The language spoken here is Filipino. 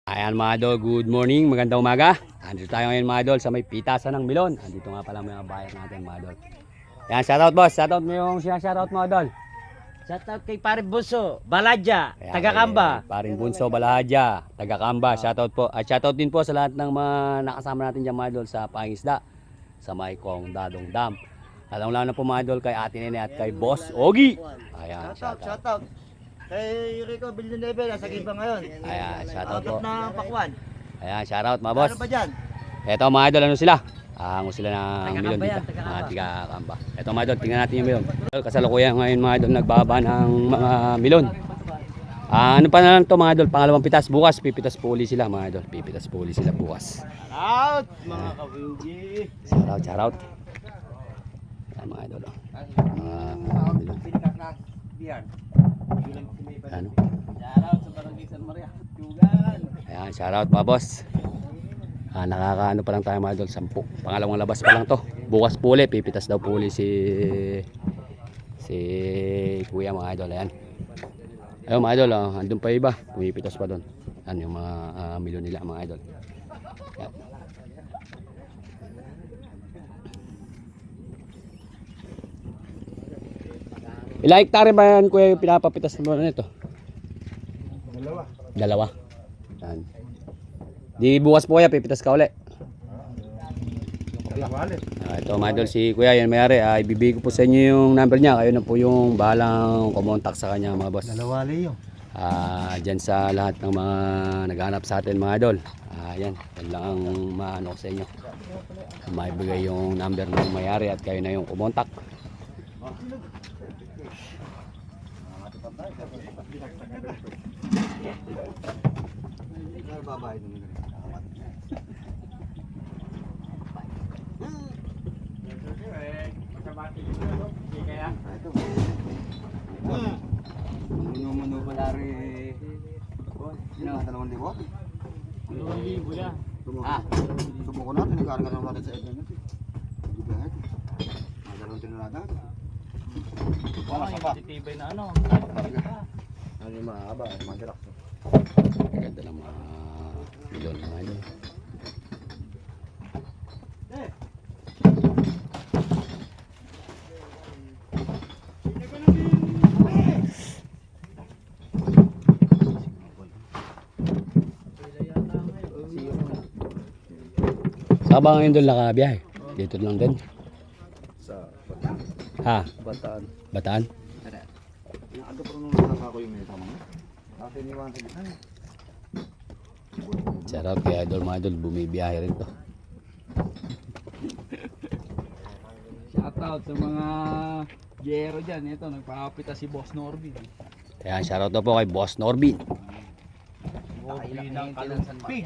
Ayan mga idol, good morning, magandang umaga. Andito tayo ngayon mga idol sa may pitasan ng Milon. Andito nga pala mga bayan natin mga idol. Ayan, shoutout boss, shoutout mo yung shoutout mo idol. Shoutout kay Pare Bunso, Baladya, Ayan, taga Kamba. Paring Bunso, Balahadya, taga Kamba, shoutout po. At shoutout din po sa lahat ng mga nakasama natin dyan mga idol sa pangisda sa may Kong Dadong Dam. Lalong-lalo na po mga idol kay Ate Nene at kay Boss Ogi. Ayan, Shoutout. Kay Rico Villanueva, nasa Giba ngayon. Ayan, shoutout po. Out ng Pakwan. Ayan, shoutout mga boss. Ano ba dyan? Eto mga idol, ano sila? Ango sila ng Taga Milon Kamba dito. yan, taga Kamba. Mga tiga Kamba. Eto mga idol, tingnan natin yung Milon. Kasalukuyan ngayon mga idol, nagbaba ng mga Milon. Ano pa na lang to mga idol, pangalawang pitas. Bukas, pipitas po uli sila mga idol. Pipitas po uli sila bukas. Out mga kabugi. Shoutout. Ayan mga idol. Mga Milon. Ano? Shoutout sa Barangay San Maria. Tugan. Ayan, shoutout mga boss. Nakakaano pa lang tayo mga idol, 10. Pangalawang labas pa lang to. Bukas po ulit, pipitas daw po ulit si kuya mga idol. Ayan. Ayun mga idol, andun pa iba. Pumipitas pa doon. Ayan yung mga milyon nila mga idol. Ayan. Ilang hektare ba yan kuya yung pinapapitas mo na ito? Dalawa. Yan. Di bukas po kaya pipitas ka ulit. Ito mga idol si kuya yan mayari. Ibibigay ko po sa inyo yung number niya. Kayo na po yung bahalang kumontak sa kanya mga boss. Dalawali yun. Dyan sa lahat ng mga naghanap sa atin mga idol. Yan. Yan lang ang maano ko sa inyo. Maibigay yung number ng mayari at kayo na yung kumontak. Mano pala rin. Dalawang libo? 2,000 yan. Subukan natin, nagkarga ng natin sa edna natin. Hindi kahit. Dalawang tinulaga. Parang matitibay na ano. Ano yung mahaba, yung mga direct. Ganda ng mga milyon mga idol. Saan ba ngayon doon nakabiyahe? Dito lang din. Sa Ha? Bataan. Bataan? Yung aga pa nung nakaka ko yung may tamang. Natin iwan sa gitna. Shoutout kay idol mga idol. Bumibiyahe rin to. Shoutout sa mga Jero dyan. Ito, nagpapita si Boss Norby. Kaya shoutout to po kay Boss Norbin. Norby ng Kalumpig.